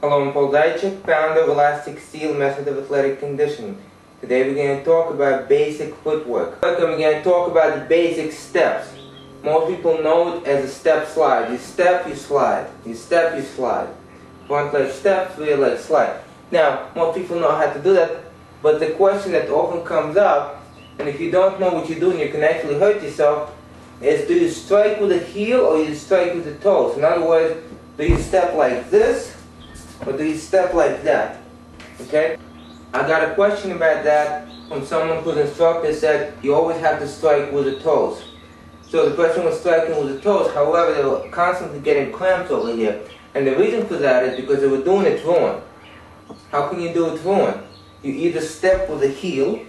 Hello, I'm Paul Dychik, founder of Elastic Steel Method of Athletic Conditioning. Today we're going to talk about basic footwork. We're going to talk about the basic steps. Most people know it as a step slide. You step, you slide. You step, you slide. Front leg step, rear leg slide. Now, most people know how to do that, but the question that often comes up, and if you don't know what you're doing, you can actually hurt yourself, is do you strike with the heel or you strike with the toes? In other words, do you step like this or do you step like that? Okay? I got a question about that from someone whose instructor said you always have to strike with the toes. So the person was striking with the toes, however they were constantly getting cramps over here. And the reason for that is because they were doing it wrong. How can you do it wrong? You either step with the heel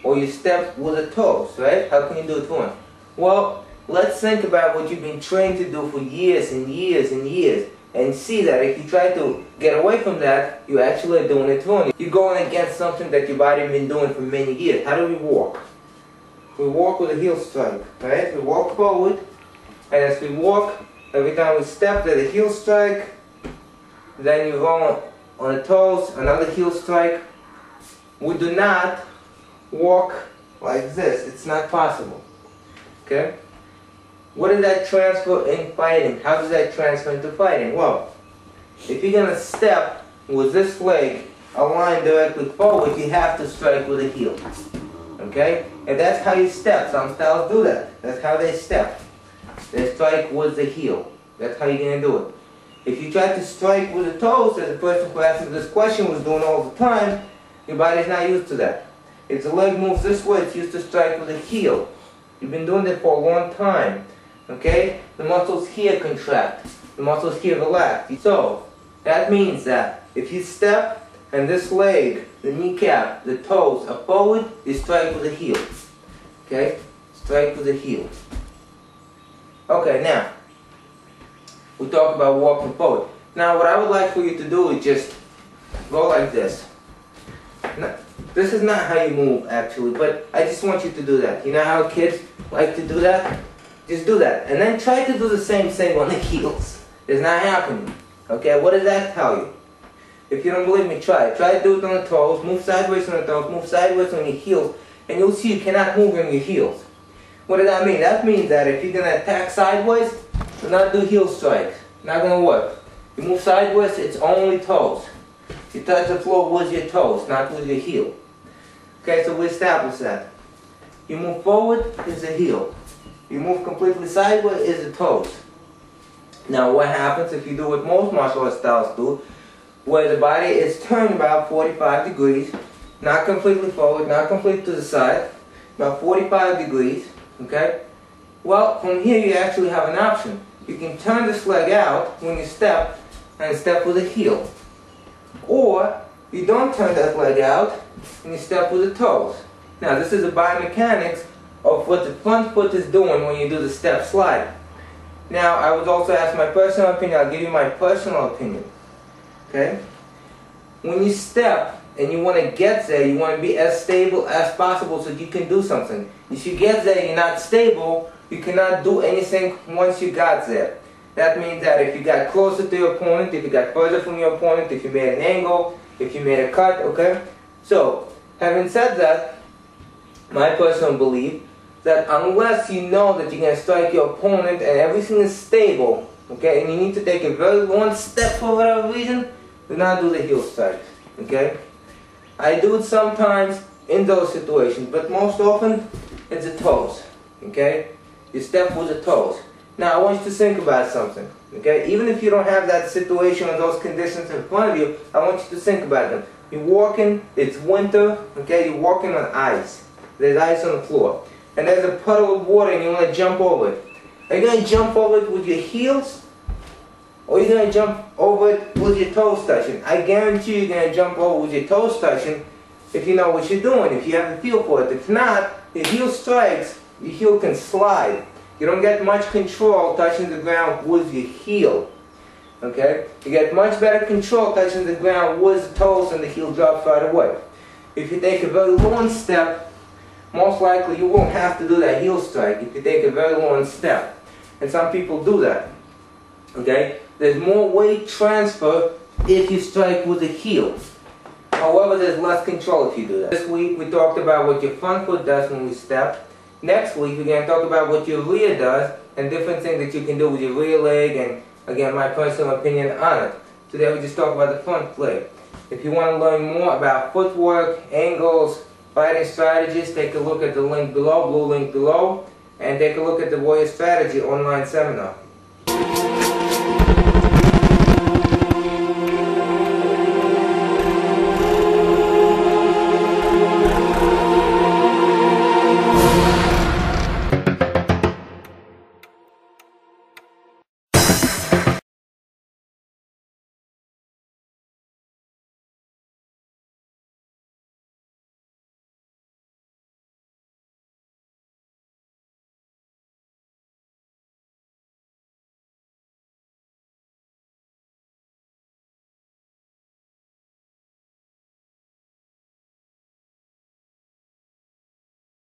or you step with the toes, right? How can you do it wrong? Well, let's think about what you've been trained to do for years and years and years, and see that if you try to get away from that, you actually are doing it wrong. You're going against something that your body has been doing for many years. How do we walk? We walk with a heel strike, right? We walk forward, and as we walk, every time we step, there's a heel strike, then you roll on the toes, another heel strike. We do not walk like this. It's not possible. Okay? What does that transfer in fighting? How does that transfer into fighting? Well, if you're going to step with this leg aligned directly forward, you have to strike with the heel. Okay? And that's how you step. Some styles do that. That's how they step. They strike with the heel. That's how you're going to do it. If you try to strike with the toes, as the person who asked me this question was doing all the time, your body's not used to that. If the leg moves this way, it's used to strike with the heel. You've been doing that for a long time, okay? The muscles here contract, the muscles here relax. So, that means that if you step and this leg, the kneecap, the toes are forward, you strike with the heel, okay? Strike with the heel. Okay, now, we talk about walking forward. Now, what I would like for you to do is just go like this. Now, this is not how you move, actually, but I just want you to do that. You know how kids like to do that? Just do that. And then try to do the same thing on the heels. It's not happening. Okay, what does that tell you? If you don't believe me, try it. Try to do it on the toes, move sideways on the toes, move sideways on your heels, and you'll see you cannot move on your heels. What does that mean? That means that if you're going to attack sideways, do not do heel strikes. Not going to work. You move sideways, it's only toes. You touch the floor with your toes, not with your heel. Okay, so we established that. You move forward is the heel. You move completely sideways is the toes. Now what happens if you do what most martial arts styles do, where the body is turned about 45 degrees, not completely forward, not completely to the side, about 45 degrees, okay? Well, from here you actually have an option. You can turn this leg out when you step, and step with the heel. Or, you don't turn that leg out, and you step with the toes. Now, this is the biomechanics of what the front foot is doing when you do the step slide. Now, I was also asked my personal opinion. I'll give you my personal opinion. Okay? When you step, and you want to get there, you want to be as stable as possible so you can do something. If you get there and you're not stable, you cannot do anything once you got there. That means that if you got closer to your opponent, if you got further from your opponent, if you made an angle, if you made a cut, okay? So, having said that, my personal belief that unless you know that you're going to strike your opponent and everything is stable, okay, and you need to take a very long step for whatever reason, do not do the heel strikes, okay? I do it sometimes in those situations, but most often it's the toes, okay? You step with the toes. Now, I want you to think about something, okay? Even if you don't have that situation or those conditions in front of you, I want you to think about them. You're walking, it's winter, okay? You're walking on ice. There's ice on the floor. And there's a puddle of water and you want to jump over it. Are you going to jump over it with your heels? Or are you going to jump over it with your toes touching? I guarantee you're going to jump over with your toes touching if you know what you're doing, if you have a feel for it. If not, your heel strikes, your heel can slide. You don't get much control touching the ground with your heel. Okay? You get much better control touching the ground with the toes and the heel drops right away. If you take a very long step, most likely you won't have to do that heel strike if you take a very long step. And some people do that. Okay? There's more weight transfer if you strike with the heel. However, there's less control if you do that. This week we talked about what your front foot does when we step. Next week we're going to talk about what your rear does and different things that you can do with your rear leg, and again my personal opinion on it. Today we just talk about the front leg. If you want to learn more about footwork, angles, fighting strategies, take a look at the link below, blue link below, and take a look at the Warrior Strategy online seminar.